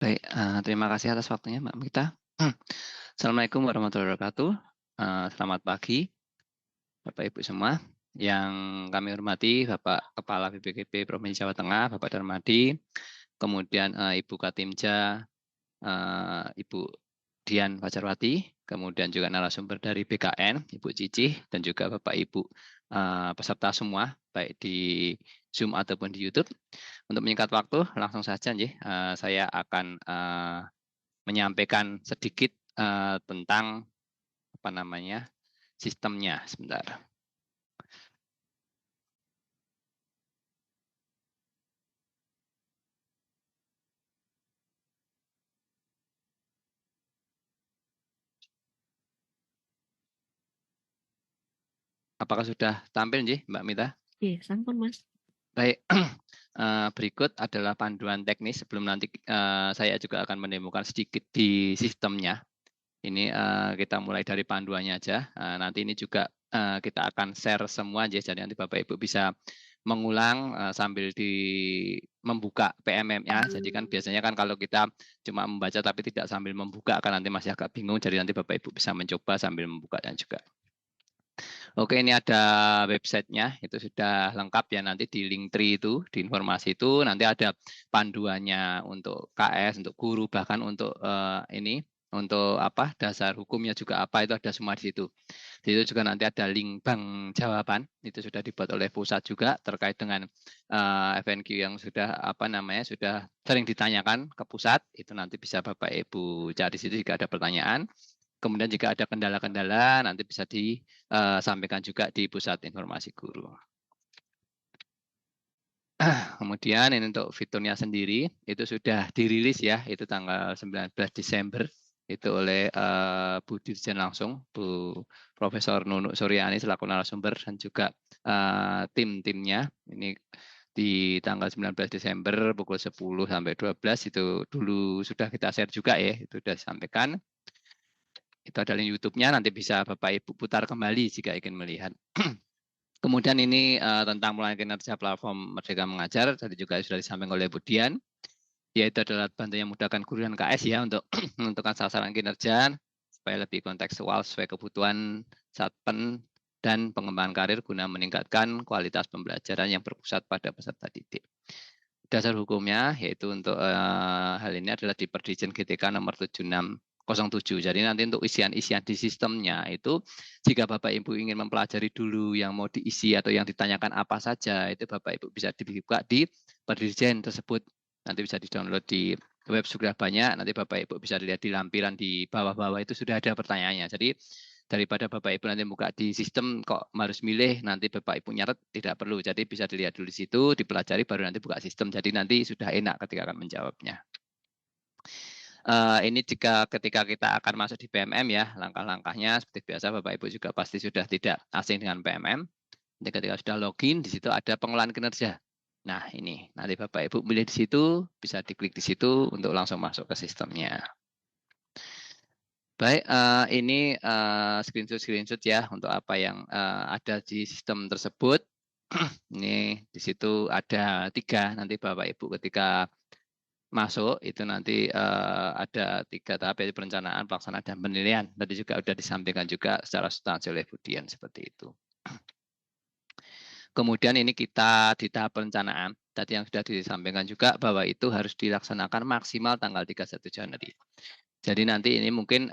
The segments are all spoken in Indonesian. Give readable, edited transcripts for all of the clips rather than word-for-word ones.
Baik, terima kasih atas waktunya Mbak Mita. Assalamualaikum warahmatullahi wabarakatuh. Selamat pagi Bapak Ibu semua. Yang kami hormati Bapak Kepala BPKB Provinsi Jawa Tengah, Bapak Darmadi, kemudian Ibu Katimja, Ibu Dian Fajarwati, kemudian juga narasumber dari BKN, Ibu Cicih, dan juga Bapak Ibu peserta semua, baik di Zoom ataupun di YouTube. Untuk menyingkat waktu, langsung saja saya akan menyampaikan sedikit tentang apa namanya sistemnya. Sebentar. Apakah sudah tampil Mbak Mita? Iya, sampun Mas. Baik, berikut adalah panduan teknis sebelum nanti saya juga akan menemukan sedikit di sistemnya. Ini kita mulai dari panduannya aja. Nanti ini juga kita akan share semua aja, jadi nanti Bapak Ibu bisa mengulang sambil membuka PMM-nya. Jadi kan biasanya kan kalau kita cuma membaca tapi tidak sambil membuka kan nanti masih agak bingung. Jadi nanti Bapak Ibu bisa mencoba sambil membukanya juga. Oke, ini ada websitenya, itu sudah lengkap ya, nanti di link tree itu, di informasi itu, nanti ada panduannya untuk KS, untuk guru, bahkan untuk untuk apa dasar hukumnya juga apa, itu ada semua di situ. Di situ juga nanti ada link bank jawaban, itu sudah dibuat oleh pusat juga terkait dengan FNQ yang sudah sudah sering ditanyakan ke pusat, itu nanti bisa Bapak Ibu cari di situ jika ada pertanyaan. Kemudian jika ada kendala-kendala nanti bisa disampaikan juga di pusat informasi guru. Kemudian ini untuk fiturnya sendiri itu sudah dirilis ya, itu tanggal 19 Desember itu oleh Bu Dirjen langsung, Bu Profesor Nunuk Suryani selaku narasumber dan juga tim-timnya. Ini di tanggal 19 Desember pukul 10 sampai 12 itu dulu sudah kita share juga ya, itu sudah disampaikan. Itu ada link YouTube-nya, nanti bisa Bapak Ibu putar kembali jika ingin melihat. Kemudian ini tentang mulai kinerja platform Merdeka Mengajar, tadi juga sudah disampaikan oleh Bu Dian, yaitu adalah bantu yang memudahkan guru dan KS ya untuk menentukan sasaran kinerja supaya lebih kontekstual sesuai kebutuhan Satpen dan pengembangan karir guna meningkatkan kualitas pembelajaran yang berpusat pada peserta didik. Dasar hukumnya yaitu untuk hal ini adalah di Perdijen GTK nomor 7607. Jadi nanti untuk isian-isian di sistemnya itu jika Bapak Ibu ingin mempelajari dulu yang mau diisi atau yang ditanyakan apa saja, itu Bapak Ibu bisa dibuka di Perdijen tersebut. Nanti bisa di-download di web sudah banyak, nanti Bapak Ibu bisa lihat di lampiran di bawah-bawah itu sudah ada pertanyaannya. Jadi daripada Bapak Ibu nanti buka di sistem kok harus milih, nanti Bapak Ibu nyatet, tidak perlu. Jadi bisa dilihat dulu di situ, dipelajari, baru nanti buka sistem. Jadi nanti sudah enak ketika akan menjawabnya. Ini ketika kita akan masuk di PMM ya, langkah-langkahnya seperti biasa Bapak Ibu juga pasti sudah tidak asing dengan PMM. Nanti ketika sudah login, di situ ada pengelolaan kinerja. Nah ini, nanti Bapak Ibu pilih di situ, bisa diklik di situ untuk langsung masuk ke sistemnya. Baik, ini screenshot ya untuk apa yang ada di sistem tersebut. Ini di situ ada 3, nanti Bapak Ibu ketika masuk itu nanti ada 3 tahap yaitu perencanaan, pelaksanaan, dan penilaian. Tadi juga sudah disampaikan juga secara substansi oleh Bu Dian seperti itu. Kemudian ini kita di tahap perencanaan, tadi yang sudah disampaikan juga bahwa itu harus dilaksanakan maksimal tanggal 31 Januari. Jadi nanti ini mungkin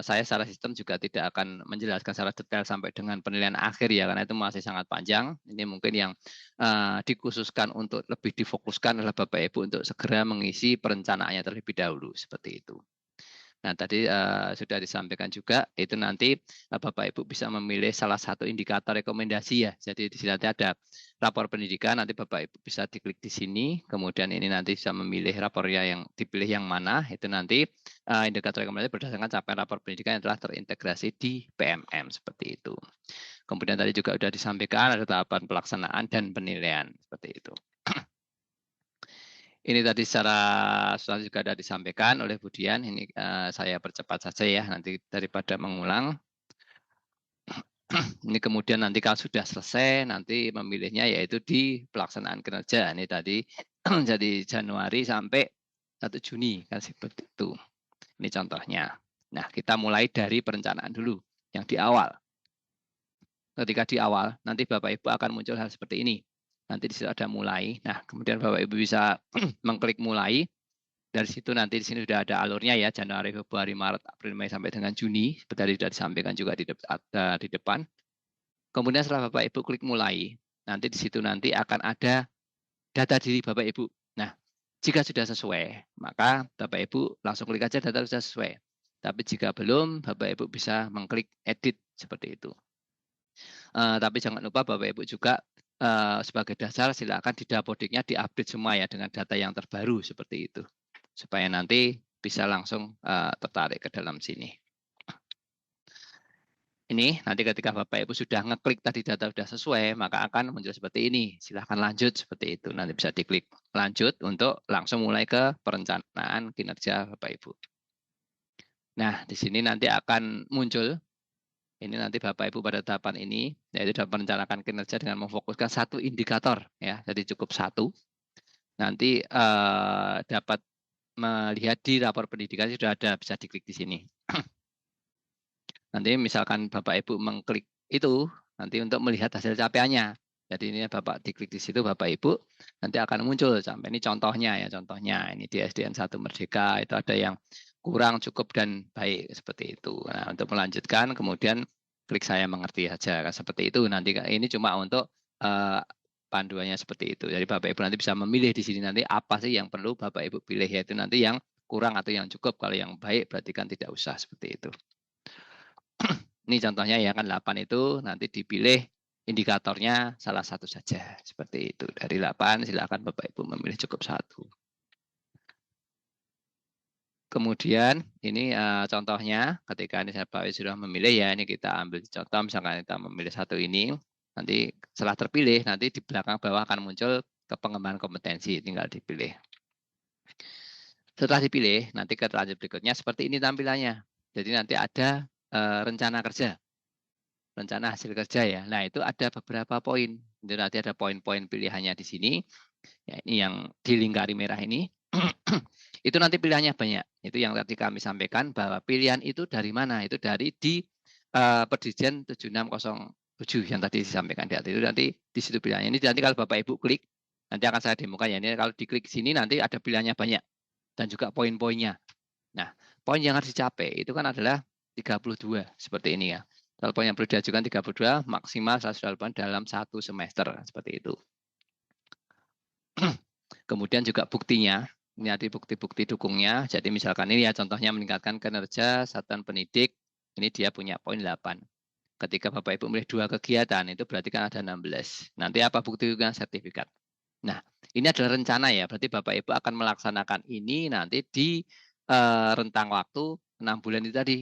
saya secara sistem juga tidak akan menjelaskan secara detail sampai dengan penilaian akhir ya, karena itu masih sangat panjang. Ini mungkin yang dikhususkan untuk lebih difokuskan adalah Bapak Ibu untuk segera mengisi perencanaannya terlebih dahulu, seperti itu. Nah, tadi sudah disampaikan juga, itu nanti Bapak Ibu bisa memilih salah satu indikator rekomendasi ya. Jadi di sini nanti ada rapor pendidikan, nanti Bapak Ibu bisa diklik di sini, kemudian ini nanti bisa memilih rapornya yang dipilih yang mana, itu nanti indikator rekomendasi berdasarkan capaian rapor pendidikan yang telah terintegrasi di PMM, seperti itu. Kemudian tadi juga sudah disampaikan ada tahapan pelaksanaan dan penilaian, seperti itu. Ini tadi secara juga sudah disampaikan oleh Bu Dian. Ini saya percepat saja ya, nanti daripada mengulang. Ini kemudian nanti kalau sudah selesai, nanti memilihnya yaitu di pelaksanaan kinerja. Ini tadi jadi Januari sampai 1 Juni kan seperti itu. Ini contohnya. Nah, kita mulai dari perencanaan dulu yang di awal. Ketika di awal, nanti Bapak Ibu akan muncul hal seperti ini. Nanti di situ ada mulai. Nah, kemudian Bapak Ibu bisa mengklik mulai. Dari situ nanti di sini sudah ada alurnya ya, Januari, Februari, Maret, April, Mei sampai dengan Juni. Seperti sudah disampaikan juga di depan. Kemudian setelah Bapak Ibu klik mulai, nanti di situ nanti akan ada data diri Bapak Ibu. Nah, jika sudah sesuai, maka Bapak Ibu langsung klik aja data sudah sesuai. Tapi jika belum, Bapak Ibu bisa mengklik edit seperti itu. Tapi jangan lupa Bapak Ibu juga sebagai dasar silakan di dapodiknya diupdate semua ya dengan data yang terbaru seperti itu. Supaya nanti bisa langsung tertarik ke dalam sini. Ini nanti ketika Bapak Ibu sudah ngeklik tadi data sudah sesuai, maka akan muncul seperti ini. Silahkan lanjut seperti itu. Nanti bisa diklik lanjut untuk langsung mulai ke perencanaan kinerja Bapak Ibu. Nah, di sini nanti akan muncul, ini nanti Bapak Ibu pada tahapan ini, yaitu dalam merencanakan kinerja dengan memfokuskan satu indikator. Ya, jadi cukup satu. Nanti dapat melihat di rapor pendidikan sudah ada, bisa diklik di sini. Nanti misalkan Bapak Ibu mengklik itu, nanti untuk melihat hasil capaiannya. Jadi ini Bapak diklik di situ Bapak Ibu, nanti akan muncul sampai ini contohnya ya, contohnya ini di SDN 1 Merdeka itu ada yang kurang, cukup, dan baik seperti itu. Nah, untuk melanjutkan kemudian klik saya mengerti saja seperti itu. Nanti ini cuma untuk panduannya seperti itu. Jadi Bapak Ibu nanti bisa memilih di sini nanti apa sih yang perlu Bapak Ibu pilih, yaitu nanti yang kurang atau yang cukup. Kalau yang baik berarti kan tidak usah seperti itu. Ini contohnya ya kan 8 itu nanti dipilih indikatornya salah satu saja. Seperti itu. Dari 8 silakan Bapak Ibu memilih cukup satu. Kemudian ini contohnya ketika ini Bapak Ibu sudah memilih ya, ini kita ambil contoh misalkan kita memilih satu ini, nanti setelah terpilih nanti di belakang bawah akan muncul ke pengembangan kompetensi, tinggal dipilih. Setelah dipilih nanti ke lanjut berikutnya seperti ini tampilannya. Jadi nanti ada rencana kerja. Rencana hasil kerja ya. Nah, itu ada beberapa poin. Itu nanti ada poin-poin pilihannya di sini. Ya, ini yang dilingkari merah ini. Itu nanti pilihannya banyak. Itu yang tadi kami sampaikan bahwa pilihan itu dari mana? Itu dari di Perdijen 7607 yang tadi disampaikan di atas. Itu nanti di situ pilihannya. Ini nanti kalau Bapak Ibu klik, nanti akan saya demokan ya. Ini kalau diklik sini nanti ada pilihannya banyak dan juga poin-poinnya. Nah, poin yang harus dicapai itu kan adalah 32 seperti ini ya. Kalau poin yang perlu diajukan 32, maksimal 108 dalam 1 semester. Seperti itu. Kemudian juga buktinya, ini ada bukti-bukti dukungnya. Jadi misalkan ini ya contohnya meningkatkan kinerja satuan pendidik, ini dia punya poin 8. Ketika Bapak Ibu memilih 2 kegiatan, itu berarti kan ada 16. Nanti apa bukti dukungan sertifikat. Nah, ini adalah rencana ya, berarti Bapak Ibu akan melaksanakan ini nanti di rentang waktu 6 bulan itu tadi.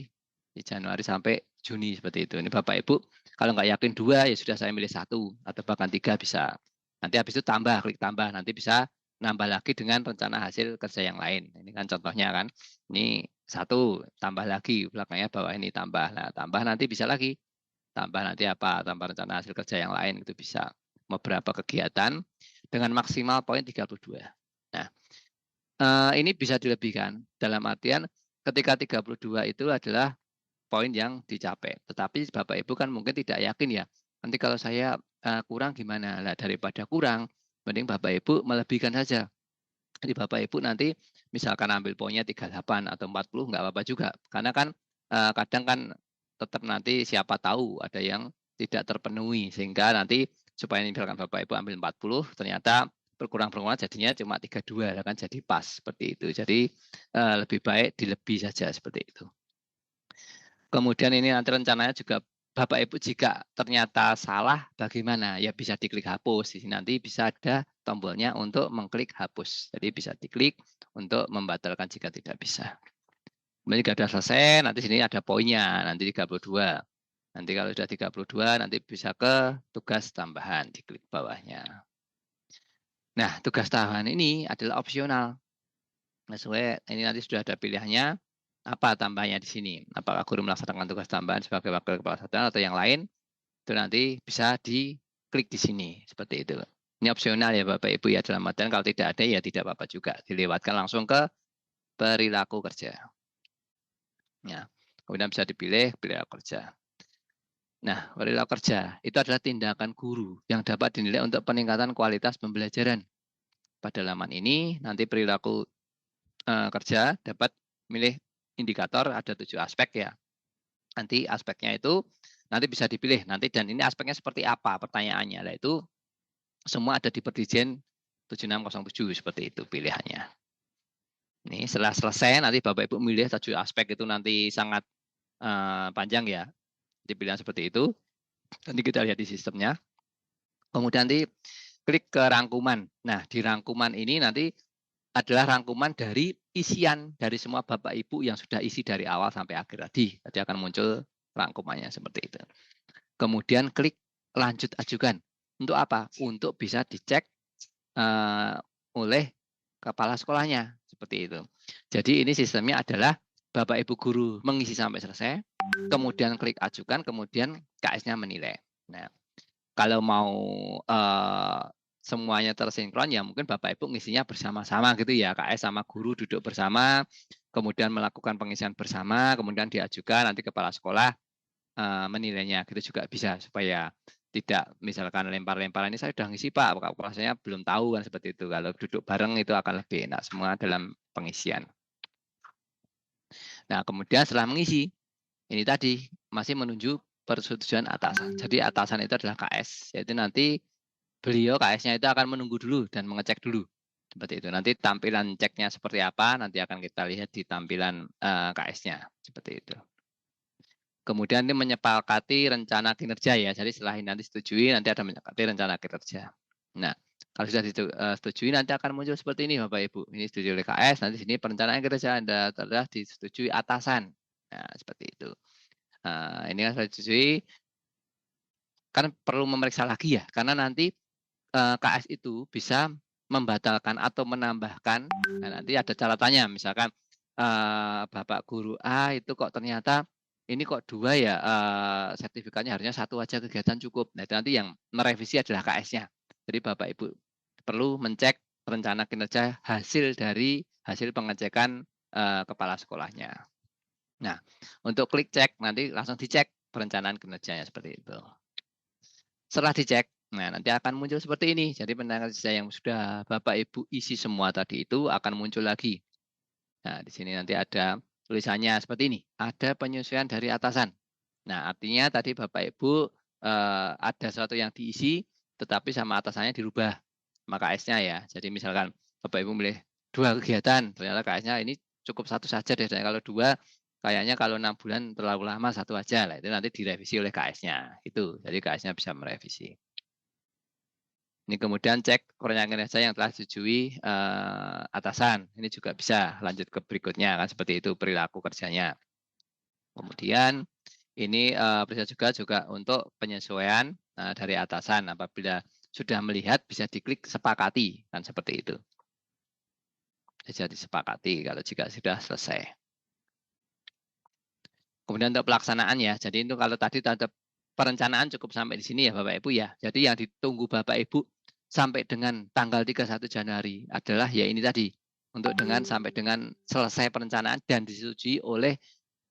Di Januari sampai Juni seperti itu. Ini Bapak Ibu, kalau nggak yakin 2 ya sudah saya milih 1 atau bahkan 3 bisa. Nanti habis itu tambah, klik tambah, nanti bisa nambah lagi dengan rencana hasil kerja yang lain. Ini kan contohnya kan. Ini 1 tambah lagi, belakangnya bawah ini tambah. Nah, tambah nanti bisa lagi. Tambah nanti apa? Tambah rencana hasil kerja yang lain itu bisa. Beberapa kegiatan dengan maksimal poin 32. Nah, ini bisa dilebihkan dalam artian ketika 32 itu adalah poin yang dicapai. Tetapi Bapak Ibu kan mungkin tidak yakin ya. Nanti kalau saya kurang gimana? Nah, daripada kurang, mending Bapak Ibu melebihkan saja. Jadi Bapak Ibu nanti misalkan ambil poinnya 38 atau 40 nggak apa-apa juga. Karena kan kadang kan tetap nanti siapa tahu ada yang tidak terpenuhi sehingga nanti supaya misalkan Bapak Ibu ambil 40 ternyata berkurang-berkurang jadinya cuma 32 kan jadi pas seperti itu. Jadi lebih baik dilebih saja seperti itu. Kemudian ini nanti rencananya juga Bapak Ibu jika ternyata salah bagaimana? Ya bisa diklik hapus. Di sini nanti bisa ada tombolnya untuk mengklik hapus. Jadi bisa diklik untuk membatalkan jika tidak bisa. Kemudian jika sudah selesai, nanti sini ada poinnya, nanti 32. Nanti kalau sudah 32, nanti bisa ke tugas tambahan, diklik bawahnya. Nah, tugas tambahan ini adalah opsional. Sesuai ini nanti sudah ada pilihannya, apa tambahnya di sini. Apakah guru melaksanakan tugas tambahan sebagai wakil kepala satuan atau yang lain, itu nanti bisa diklik di sini, seperti itu. Ini opsional ya Bapak Ibu ya, dalam artian kalau tidak ada ya tidak apa-apa juga, dilewatkan langsung ke perilaku kerja. Ya, kemudian bisa dipilih perilaku kerja. Nah, perilaku kerja itu adalah tindakan guru yang dapat dinilai untuk peningkatan kualitas pembelajaran. Pada halaman ini nanti perilaku kerja dapat milih indikator ada 7 aspek ya. Nanti aspeknya itu nanti bisa dipilih nanti dan ini aspeknya seperti apa pertanyaannya. Nah, itu semua ada di Perdijen 7607 seperti itu pilihannya. Ini setelah selesai nanti Bapak Ibu milih 7 aspek itu nanti sangat panjang ya. Dipilih seperti itu. Nanti kita lihat di sistemnya. Kemudian nanti klik ke rangkuman. Nah, di rangkuman ini nanti adalah rangkuman dari isian dari semua Bapak Ibu yang sudah isi dari awal sampai akhir tadi. Tadi akan muncul rangkumannya seperti itu. Kemudian klik lanjut ajukan. Untuk apa? Untuk bisa dicek oleh kepala sekolahnya seperti itu. Jadi ini sistemnya adalah Bapak Ibu guru mengisi sampai selesai, kemudian klik ajukan, kemudian KS-nya menilai. Nah, kalau mau semuanya tersinkron ya mungkin Bapak Ibu ngisinya bersama-sama gitu ya, KS sama guru duduk bersama, kemudian melakukan pengisian bersama, kemudian diajukan nanti kepala sekolah menilainya gitu juga bisa supaya tidak misalkan lempar-lemparan ini saya sudah ngisi Pak, saya belum tahu kan seperti itu. Kalau duduk bareng itu akan lebih enak semua dalam pengisian. Nah, kemudian setelah mengisi, ini tadi masih menunjuk persetujuan atasan. Jadi atasan itu adalah KS, yaitu nanti beliau KS-nya itu akan menunggu dulu dan mengecek dulu. Seperti itu. Nanti tampilan ceknya seperti apa, nanti akan kita lihat di tampilan KS-nya. Seperti itu. Kemudian ini menyepakati rencana kinerja ya. Jadi setelah ini nanti disetujui, nanti ada menyepakati rencana kinerja. Nah, kalau sudah disetujui nanti akan muncul seperti ini Bapak Ibu. Ini disetujui oleh KS, nanti sini perencanaan kinerja Anda telah disetujui atasan. Nah, seperti itu. Nah, ini kan sudah disetujui. Kan perlu memeriksa lagi ya, karena nanti KS itu bisa membatalkan atau menambahkan. Nah, nanti ada catatannya, misalkan Bapak guru A itu kok ternyata ini kok 2 ya sertifikatnya harusnya 1 aja kegiatan cukup. Nah, itu nanti yang merevisi adalah KS-nya. Jadi Bapak Ibu perlu mencek rencana kinerja hasil dari hasil pengecekan kepala sekolahnya. Nah, untuk klik cek nanti langsung dicek perencanaan kinerjanya seperti itu. Setelah dicek, nah nanti akan muncul seperti ini. Jadi penanganan kerja yang sudah Bapak Ibu isi semua tadi itu akan muncul lagi. Nah, di sini nanti ada tulisannya seperti ini. Ada penyesuaian dari atasan. Nah, artinya tadi Bapak Ibu ada sesuatu yang diisi, tetapi sama atasannya dirubah. Maka KS-nya ya. Jadi misalkan Bapak Ibu milih 2 kegiatan, ternyata KS-nya ini cukup 1 saja deh. Dan kalau 2, kayaknya kalau 6 bulan terlalu lama 1 aja lah. Itu nanti direvisi oleh KS-nya. Itu, jadi KS-nya bisa merevisi. Ini kemudian cek perencanaan kinerja yang telah disetujui atasan. Ini juga bisa lanjut ke berikutnya kan seperti itu perilaku kerjanya. Kemudian ini bisa juga untuk penyesuaian dari atasan apabila sudah melihat bisa diklik sepakati kan seperti itu. Bisa disepakati kalau jika sudah selesai. Kemudian untuk pelaksanaan ya. Jadi itu kalau tadi ada perencanaan cukup sampai di sini ya Bapak Ibu ya. Jadi yang ditunggu Bapak Ibu sampai dengan tanggal 31 Januari adalah ya ini tadi. Untuk sampai dengan selesai perencanaan dan disetujui oleh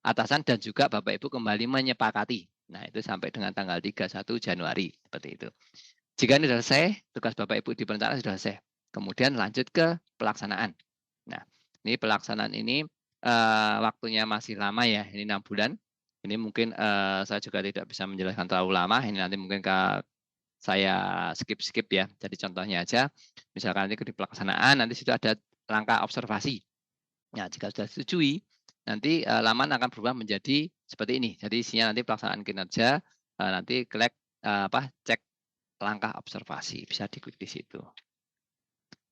atasan dan juga Bapak Ibu kembali menyepakati. Nah, itu sampai dengan tanggal 31 Januari seperti itu. Jika ini sudah selesai, tugas Bapak Ibu di perencanaan sudah selesai. Kemudian lanjut ke pelaksanaan. Nah, ini pelaksanaan ini waktunya masih lama ya, ini 6 bulan. Ini mungkin saya juga tidak bisa menjelaskan terlalu lama. Ini nanti mungkin saya skip ya. Jadi contohnya aja, misalkan nanti di pelaksanaan, nanti sudah ada langkah observasi. Nah, jika sudah disetujui, nanti laman akan berubah menjadi seperti ini. Jadi isinya nanti pelaksanaan kinerja, nanti klik cek langkah observasi, bisa diklik di situ.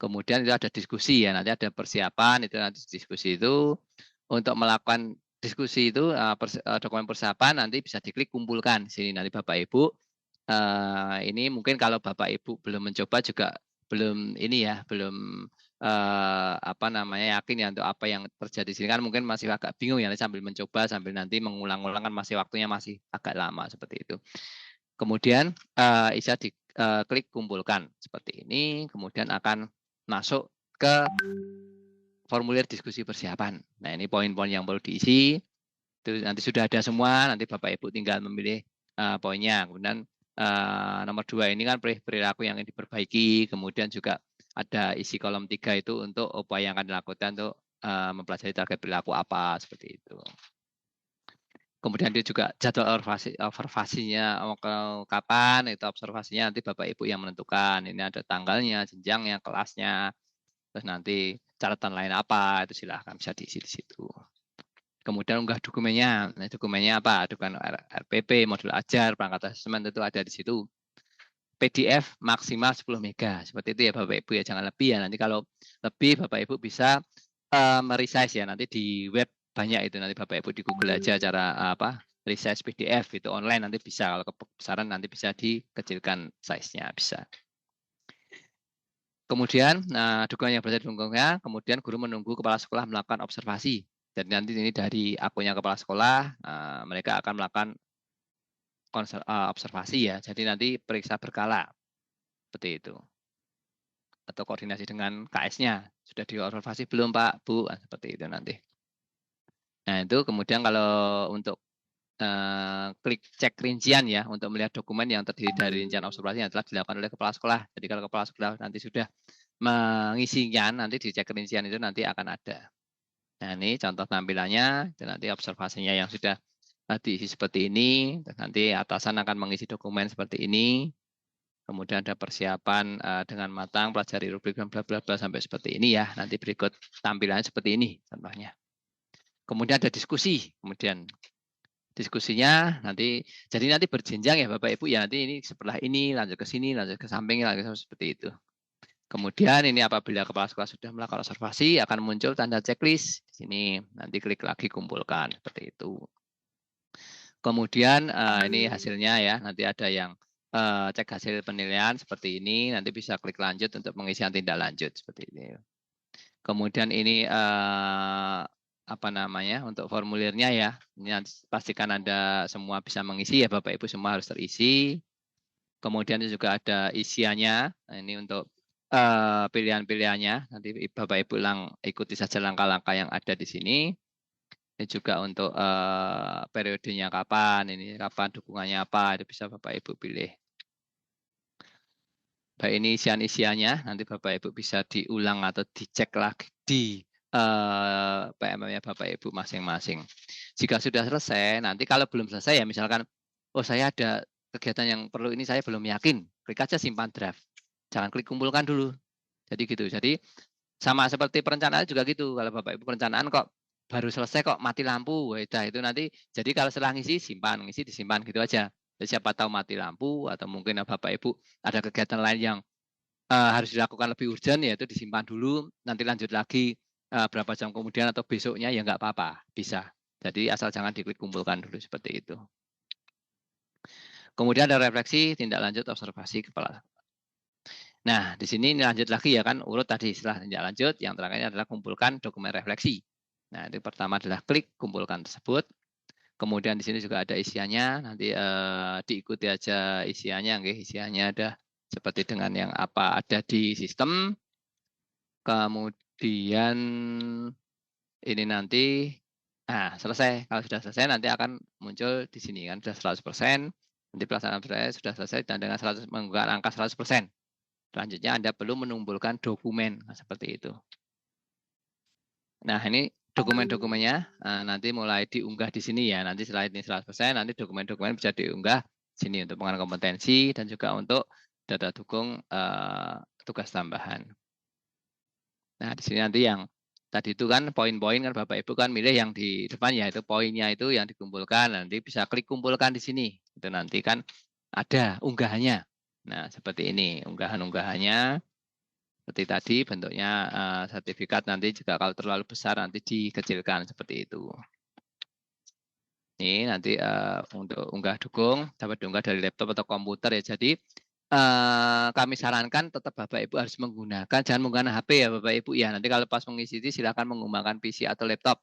Kemudian itu ada diskusi ya, nanti ada persiapan, itu nanti diskusi itu untuk melakukan diskusi itu dokumen persiapan nanti bisa diklik kumpulkan. Sini nanti Bapak Ibu ini mungkin kalau Bapak Ibu belum mencoba juga belum ini ya, belum yakin ya untuk apa yang terjadi di sini kan mungkin masih agak bingung ya sambil mencoba sambil nanti mengulang-ulang kan masih waktunya masih agak lama seperti itu. Kemudian bisa diklik kumpulkan seperti ini, kemudian akan masuk ke formulir diskusi persiapan. Nah, ini poin-poin yang perlu diisi. Itu nanti sudah ada semua, nanti Bapak Ibu tinggal memilih poinnya. Kemudian nomor 2 ini kan perilaku yang ingin diperbaiki, kemudian juga ada isi kolom 3 itu untuk upaya yang akan dilakukan untuk mempelajari target perilaku apa, seperti itu. Kemudian dia juga jadwal observasinya kapan, itu observasinya nanti Bapak Ibu yang menentukan. Ini ada tanggalnya, jenjangnya, kelasnya, terus nanti catatan lain apa, itu silahkan bisa diisi di situ. Kemudian unggah dokumennya. Nah, dokumennya apa? Dokumen RPP, modul ajar, perangkat asesmen itu ada di situ. PDF maksimal 10 mega. Seperti itu ya Bapak Ibu ya, jangan lebih ya. Nanti kalau lebih Bapak Ibu bisa meresize ya. Nanti di web banyak itu, nanti Bapak Ibu di Google aja cara resize PDF itu online, nanti bisa. Kalau kebesaran nanti bisa dikecilkan size-nya, bisa. Kemudian dokumen yang berada di lingkungannya, kemudian guru menunggu kepala sekolah melakukan observasi. Jadi nanti ini dari akunnya kepala sekolah, mereka akan melakukan observasi ya. Jadi nanti periksa berkala, seperti itu. Atau koordinasi dengan KS-nya. Sudah diobservasi belum Pak, Bu? Seperti itu nanti. Nah itu kemudian kalau untuk klik cek rincian ya, untuk melihat dokumen yang terdiri dari rincian observasi yang telah dilakukan oleh kepala sekolah. Jadi kalau kepala sekolah nanti sudah mengisinya, nanti di cek rincian itu nanti akan ada. Nah ini contoh tampilannya, itu nanti observasinya yang sudah diisi seperti ini, nanti atasan akan mengisi dokumen seperti ini, kemudian ada persiapan dengan matang, pelajari rubrik dan bla bla bla sampai seperti ini ya, nanti berikut tampilannya seperti ini contohnya. Kemudian ada diskusi, kemudian diskusinya nanti, jadi nanti berjenjang ya Bapak Ibu ya, nanti ini setelah ini lanjut ke sini, lanjut ke samping, lanjut seperti itu. Kemudian ini apabila kepala sekolah sudah melakukan observasi akan muncul tanda checklist di sini. Nanti klik lagi kumpulkan seperti itu. Kemudian ini hasilnya ya. Nanti ada yang cek hasil penilaian seperti ini. Nanti bisa klik lanjut untuk pengisian tindak lanjut seperti ini. Kemudian ini apa namanya untuk formulirnya ya. Ini pastikan Anda semua bisa mengisi ya Bapak Ibu, semua harus terisi. Kemudian juga ada isiannya. Nah, ini untuk pilihan-pilihannya. Nanti Bapak Ibu ikuti saja langkah-langkah yang ada di sini. Ini juga untuk periodenya kapan, ini kapan dukungannya apa, itu bisa Bapak Ibu pilih. Baik, ini isian-isiannya, nanti Bapak Ibu bisa diulang atau dicek lagi di PM-nya Bapak Ibu masing-masing. Jika sudah selesai, nanti kalau belum selesai ya misalkan, oh saya ada kegiatan yang perlu ini saya belum yakin, klik aja simpan draft. Jangan klik kumpulkan dulu. Jadi gitu. Jadi sama seperti perencanaan juga gitu. Kalau Bapak Ibu perencanaan kok baru selesai kok mati lampu, wah itu nanti. Jadi kalau setelah ngisi simpan, ngisi disimpan gitu aja. Jadi siapa tahu mati lampu atau mungkin Bapak Ibu ada kegiatan lain yang harus dilakukan lebih urgent ya itu disimpan dulu. Nanti lanjut lagi berapa jam kemudian atau besoknya ya nggak apa-apa, bisa. Jadi asal jangan diklik kumpulkan dulu seperti itu. Kemudian ada refleksi, tindak lanjut, observasi kepala. Nah, di sini lanjut lagi ya kan, urut tadi setelah tindak lanjut, yang terakhir adalah kumpulkan dokumen refleksi. Nah, itu pertama adalah klik kumpulkan tersebut. Kemudian di sini juga ada isiannya, nanti diikuti aja isiannya, isiannya ada seperti dengan yang apa ada di sistem. Kemudian ini nanti, nah selesai. Kalau sudah selesai nanti akan muncul di sini kan, sudah 100%. Nanti pelaksanaan sudah selesai dan dengan 100 mengunggah angka 100%. Selanjutnya Anda perlu mengumpulkan dokumen, nah, seperti itu. Nah ini dokumen-dokumennya nanti mulai diunggah di sini ya. Nanti setelah ini 100%, nanti dokumen-dokumen bisa diunggah sini untuk pengembangan kompetensi dan juga untuk data dukung tugas tambahan. Nah di sini nanti yang tadi itu kan poin-poin kan Bapak Ibu kan milih yang di depan ya, itu poinnya itu yang dikumpulkan. Nanti bisa klik kumpulkan di sini. Itu nanti kan ada unggahannya. Nah, seperti ini unggahan-unggahannya. Seperti tadi bentuknya sertifikat, nanti juga kalau terlalu besar nanti dikecilkan seperti itu. Ini nanti untuk unggah dukung dapat diunggah dari laptop atau komputer ya. Jadi kami sarankan tetap Bapak Ibu harus menggunakan, jangan menggunakan HP ya Bapak Ibu ya. Nanti kalau pas mengisi itu silakan menggunakan PC atau laptop.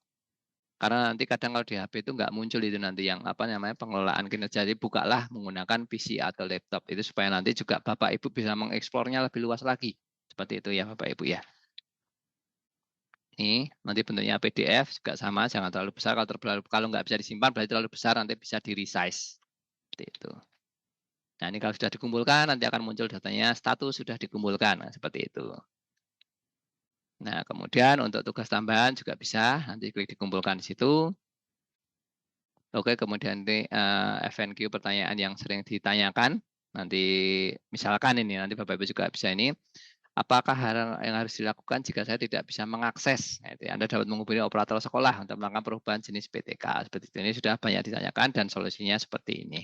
Karena nanti kadang kalau di HP itu nggak muncul itu nanti yang apa namanya pengelolaan kinerja. Jadi bukalah menggunakan PC atau laptop itu supaya nanti juga Bapak Ibu bisa mengeksplornya lebih luas lagi. Seperti itu ya Bapak Ibu ya. Ini nanti bentuknya PDF juga sama, jangan terlalu besar. Kalau nggak bisa disimpan berarti terlalu besar, nanti bisa di resize seperti itu. Nah ini kalau sudah dikumpulkan nanti akan muncul datanya status sudah dikumpulkan, nah, seperti itu. Nah kemudian untuk tugas tambahan juga bisa nanti klik dikumpulkan di situ. Oke kemudian ini FNQ pertanyaan yang sering ditanyakan. Nanti misalkan ini nanti Bapak Ibu juga bisa ini. Apakah hal yang harus dilakukan jika saya tidak bisa mengakses? Nah, Anda dapat menghubungi operator sekolah untuk melakukan perubahan jenis PTK. Seperti itu. Ini sudah banyak ditanyakan dan solusinya seperti ini.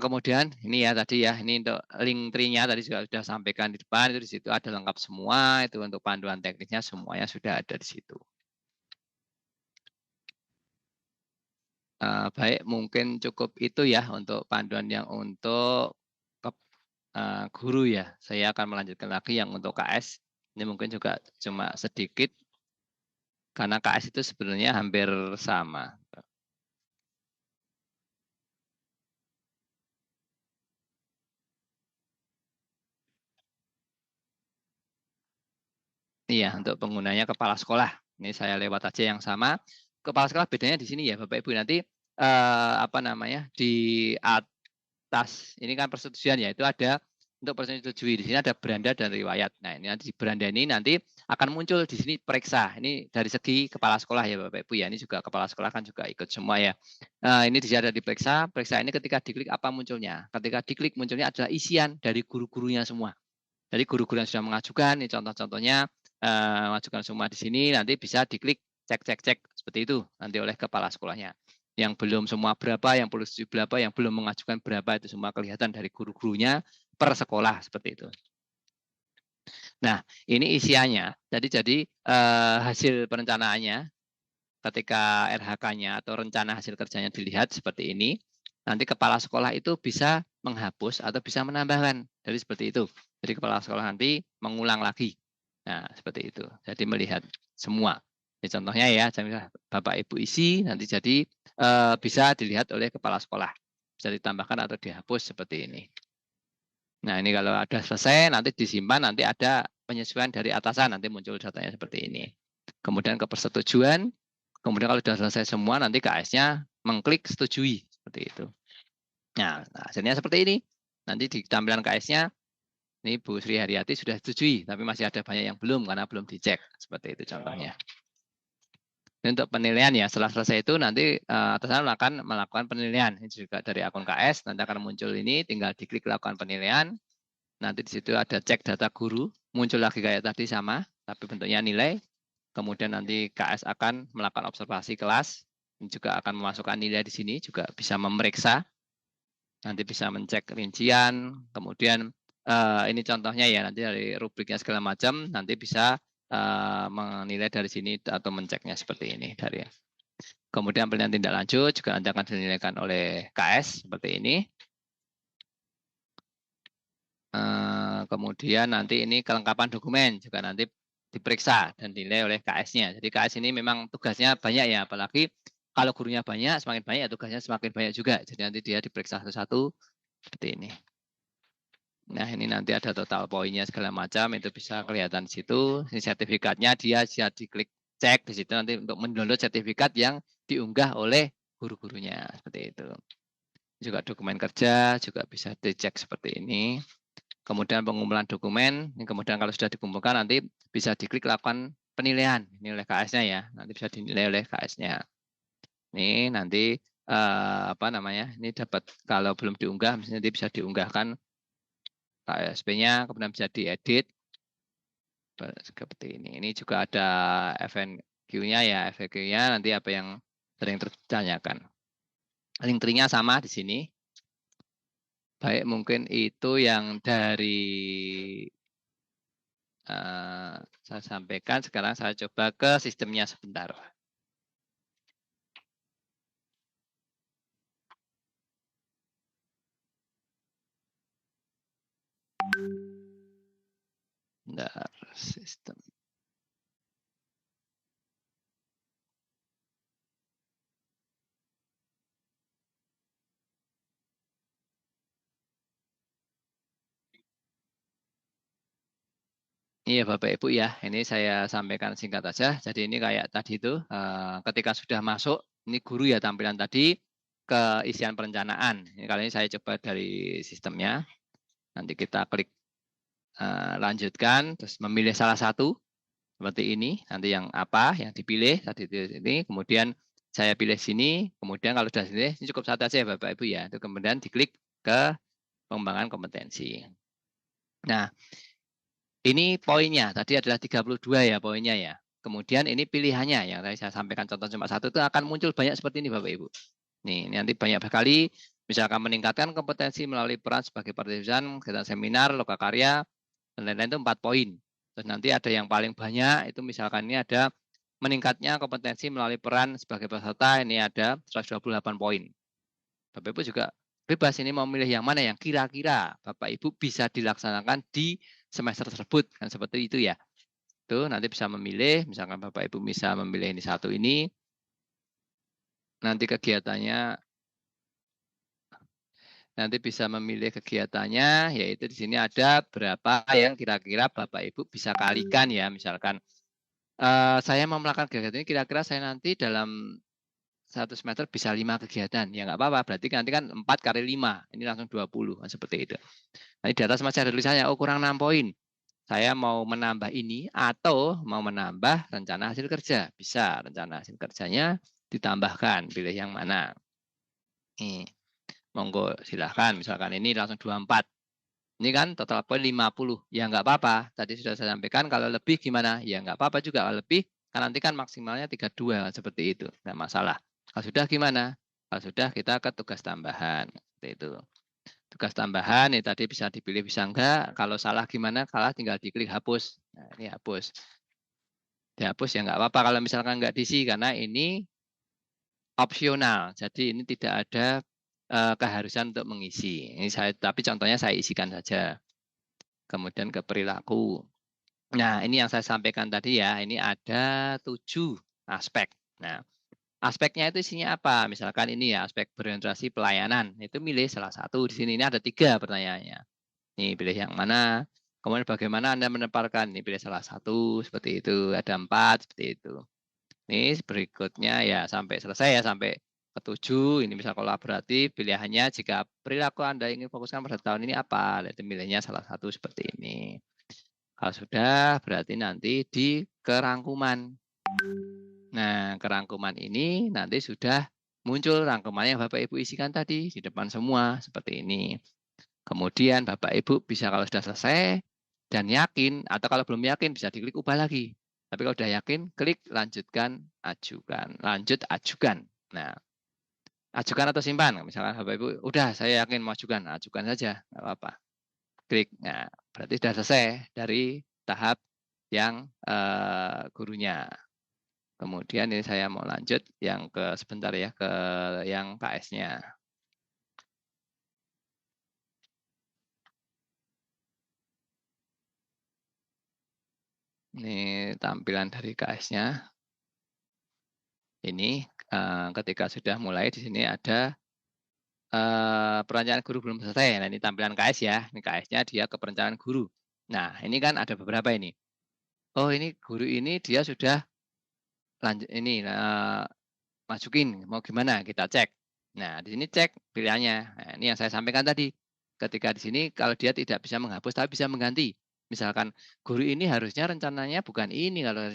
Kemudian ini ya tadi ya, ini untuk link tree-nya tadi juga sudah sampaikan di depan, itu di situ ada lengkap semua, itu untuk panduan teknisnya semuanya sudah ada di situ. Baik, mungkin cukup itu ya untuk panduan yang untuk guru ya. Saya akan melanjutkan lagi yang untuk KS. Ini mungkin juga cuma sedikit karena KS itu sebenarnya hampir sama. Iya, untuk penggunanya kepala sekolah. Ini saya lewat aja yang sama. Kepala sekolah bedanya di sini ya, Bapak Ibu. Nanti apa namanya di atas ini kan persetujuan ya, itu ada untuk persetujuan di sini ada beranda dan riwayat. Nah, ini nanti di beranda ini nanti akan muncul di sini periksa. Ini dari segi kepala sekolah ya, Bapak Ibu ya. Ini juga kepala sekolah kan juga ikut semua ya. Ini di sini ada diperiksa. Periksa ini ketika diklik apa munculnya? Ketika diklik munculnya adalah isian dari guru-gurunya semua. Jadi guru-guru yang sudah mengajukan, ini contoh-contohnya mengajukan semua di sini, nanti bisa diklik cek seperti itu nanti oleh kepala sekolahnya. Yang belum semua berapa, yang perlu setujui berapa, yang belum mengajukan berapa, itu semua kelihatan dari guru-gurunya per sekolah seperti itu. Nah, ini isiannya. Jadi hasil perencanaannya ketika RHK-nya atau rencana hasil kerjanya dilihat seperti ini, nanti kepala sekolah itu bisa menghapus atau bisa menambahkan. Jadi seperti itu. Jadi kepala sekolah nanti mengulang lagi. Nah, seperti itu. Jadi melihat semua. Ini contohnya ya, Bapak Ibu isi nanti jadi bisa dilihat oleh kepala sekolah. Bisa ditambahkan atau dihapus seperti ini. Nah, ini kalau ada selesai nanti disimpan, nanti ada penyesuaian dari atasan, nanti muncul datanya seperti ini. Kemudian ke persetujuan, kemudian kalau sudah selesai semua nanti KS-nya mengklik setujui seperti itu. Nah, hasilnya seperti ini. Nanti di tampilan KS-nya ini Bu Sri Haryati sudah setujui, tapi masih ada banyak yang belum karena belum dicek. Seperti itu contohnya. Dan untuk penilaian ya, setelah selesai itu nanti atasan akan melakukan penilaian. Ini juga dari akun KS, nanti akan muncul ini, tinggal diklik lakukan penilaian. Nanti di situ ada cek data guru, muncul lagi kayak tadi sama, tapi bentuknya nilai. Kemudian nanti KS akan melakukan observasi kelas, juga akan memasukkan nilai di sini, juga bisa memeriksa, nanti bisa mencek rincian, kemudian ini contohnya ya, nanti dari rubriknya segala macam, nanti bisa menilai dari sini atau menceknya seperti ini. Kemudian penilaian tindak lanjut juga nanti akan dinilaikan oleh KS seperti ini. Kemudian nanti ini kelengkapan dokumen juga nanti diperiksa dan dinilai oleh KS-nya. Jadi KS ini memang tugasnya banyak ya, apalagi kalau gurunya banyak, semakin banyak ya tugasnya semakin banyak juga. Jadi nanti dia diperiksa satu-satu seperti ini. Nah ini nanti ada total poinnya segala macam, itu bisa kelihatan di situ. Ini sertifikatnya dia bisa diklik cek di situ nanti untuk mendownload sertifikat yang diunggah oleh guru-gurunya seperti itu. Juga dokumen kerja juga bisa dicek seperti ini. Kemudian pengumpulan dokumen, kemudian kalau sudah dikumpulkan nanti bisa diklik lakukan penilaian. Ini oleh KS-nya ya, nanti bisa dinilai oleh KS-nya. Ini nanti apa namanya? Ini dapat kalau belum diunggah, nanti bisa diunggahkan KSP-nya, kemudian bisa diedit seperti ini. Ini juga ada FNQ-nya ya, FAQ-nya nanti apa yang sering tertanyakan. Link tree-nya sama di sini. Baik, mungkin itu yang dari saya sampaikan. Sekarang saya coba ke sistemnya sebentar. Bentar, sistem. Iya Bapak Ibu ya, ini saya sampaikan singkat aja. Jadi ini kayak tadi itu, ketika sudah masuk, ini guru ya tampilan tadi, ke isian perencanaan. Ini kali ini saya coba dari sistemnya. Nanti kita klik lanjutkan, terus memilih salah satu seperti ini. Nanti yang apa yang dipilih tadi itu ini, kemudian saya pilih sini. Kemudian kalau sudah sini, ini cukup satu aja ya Bapak Ibu ya. Itu kemudian diklik ke pengembangan kompetensi. Nah, ini poinnya. Tadi adalah 32 ya poinnya ya. Kemudian ini pilihannya yang tadi saya sampaikan contoh cuma satu itu akan muncul banyak seperti ini Bapak Ibu. Nih, nanti banyak sekali misalkan meningkatkan kompetensi melalui peran sebagai partisipan, kegiatan seminar, lokakarya, dan lain-lain itu 4 poin. Terus nanti ada yang paling banyak itu misalkan ini ada meningkatnya kompetensi melalui peran sebagai peserta, ini ada 128 poin. Bapak Ibu juga bebas ini mau milih yang mana yang kira-kira Bapak Ibu bisa dilaksanakan di semester tersebut kan seperti itu ya. Tuh nanti bisa memilih, misalkan Bapak Ibu bisa memilih ini satu ini, nanti kegiatannya nanti bisa memilih kegiatannya, yaitu di sini ada berapa yang kira-kira Bapak Ibu bisa kalikan ya, misalkan saya mau melakukan kegiatan ini kira-kira saya nanti dalam 1 semester bisa 5 kegiatan, ya nggak apa-apa, berarti nanti kan 4 kali 5, ini langsung 20, kan seperti itu. Nah, di atas masih ada tulisannya, oh kurang 6 poin. Saya mau menambah ini atau mau menambah rencana hasil kerja. Bisa rencana hasil kerjanya ditambahkan, pilih yang mana. Nih, monggo silahkan. Misalkan ini langsung 24. Ini kan total poin 50. Ya nggak apa-apa. Tadi sudah saya sampaikan kalau lebih gimana? Ya nggak apa-apa juga. Kalau lebih, kan nanti kan maksimalnya 32. Seperti itu. Nggak masalah. Kalau sudah gimana? Kalau sudah kita ke tugas tambahan. Seperti itu. Tugas tambahan ini tadi bisa dipilih bisa enggak. Kalau salah gimana? Kalau tinggal diklik hapus. Nah, ini hapus. Dihapus ya nggak apa-apa kalau misalkan nggak diisi karena ini opsional. Jadi ini tidak ada keharusan untuk mengisi. Ini saya tapi contohnya saya isikan saja. Kemudian ke perilaku. Nah, ini yang saya sampaikan tadi ya, ini ada 7 aspek. Nah, aspeknya itu isinya apa? Misalkan ini ya, aspek berorientasi pelayanan. Itu milih salah satu. Di sini ini ada 3 pertanyaannya. Nih, pilih yang mana? Kemudian bagaimana Anda menempatkan? Ini pilih salah satu, seperti itu. Ada 4, seperti itu. Ini berikutnya ya sampai selesai ya, sampai ke-7. Ini misal kolaboratif, pilihannya jika perilaku Anda ingin fokuskan pada tahun ini apa? Itu milihnya salah satu seperti ini. Kalau sudah, berarti nanti di kerangkuman. Nah, kerangkuman ini nanti sudah muncul rangkumannya yang Bapak Ibu isikan tadi di depan semua, seperti ini. Kemudian Bapak Ibu bisa kalau sudah selesai dan yakin, atau kalau belum yakin bisa diklik ubah lagi. Tapi kalau sudah yakin, klik lanjutkan, ajukan. Lanjut, ajukan. Nah, ajukan atau simpan. Misalkan Bapak Ibu, udah saya yakin mau ajukan, ajukan saja, nggak apa-apa. Klik. Nah, berarti sudah selesai dari tahap yang gurunya. Kemudian ini saya mau lanjut yang ke sebentar ya, ke yang KS-nya. Ini tampilan dari KS-nya. Ini ketika sudah mulai di sini ada perencanaan guru belum selesai. Nah, ini tampilan KS ya. Ini KS-nya dia ke perencanaan guru. Nah, ini kan ada beberapa ini. Oh, ini guru ini dia sudah lanjut ini masukin mau gimana kita cek. Nah, di sini cek pilihannya. Nah, ini yang saya sampaikan tadi. Ketika di sini kalau dia tidak bisa menghapus tapi bisa mengganti. Misalkan guru ini harusnya rencananya bukan ini, kalau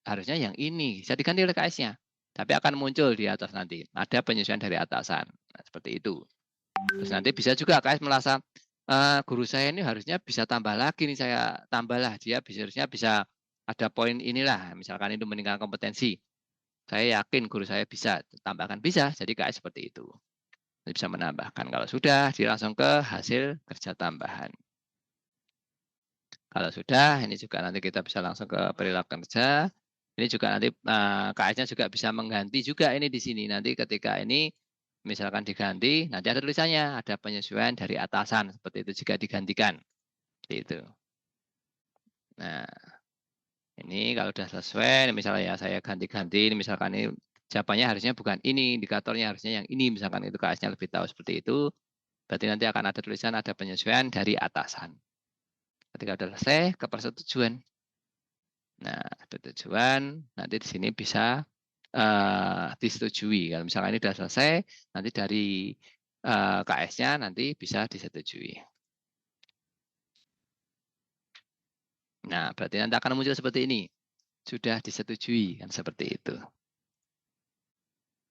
harusnya yang ini. Bisa diganti oleh KS-nya. Tapi akan muncul di atas nanti. Ada penyesuaian dari atasan. Nah, seperti itu. Terus nanti bisa juga KS merasa guru saya ini harusnya bisa tambah lagi nih saya tambahlah dia harusnya bisa ada poin inilah misalkan itu meningkatkan kompetensi. Saya yakin guru saya bisa tambahkan bisa jadi KS seperti itu. Bisa menambahkan kalau sudah dia langsung ke hasil kerja tambahan. Kalau sudah ini juga nanti kita bisa langsung ke perilaku kerja. Ini juga nanti KS-nya juga bisa mengganti juga ini di sini nanti ketika ini misalkan diganti, nanti ada tulisannya, ada penyesuaian dari atasan, seperti itu jika digantikan. Seperti itu. Nah, ini kalau sudah selesai, misalnya ya saya ganti-ganti, misalkan ini jawabannya harusnya bukan ini, indikatornya harusnya yang ini, misalkan itu KS-nya lebih tahu seperti itu, berarti nanti akan ada tulisan ada penyesuaian dari atasan. Ketika sudah selesai, ke persetujuan. Nah, tujuan nanti di sini bisa disetujui. Kalau misalkan ini sudah selesai, nanti dari KS-nya nanti bisa disetujui. Nah, berarti nanti akan muncul seperti ini. Sudah disetujui, kan seperti itu.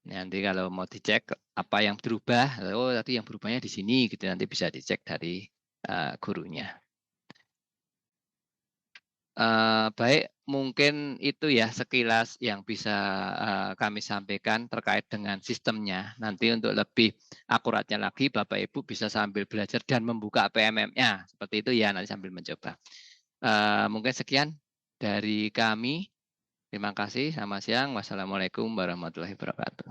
Nanti kalau mau dicek apa yang berubah, oh tadi yang berubahnya di sini, gitu nanti bisa dicek dari gurunya. Baik, mungkin itu ya sekilas yang bisa kami sampaikan terkait dengan sistemnya. Nanti untuk lebih akuratnya lagi, Bapak Ibu bisa sambil belajar dan membuka PMM-nya. Seperti itu ya, nanti sambil mencoba. Mungkin sekian dari kami. Terima kasih. Selamat siang. Wassalamualaikum warahmatullahi wabarakatuh.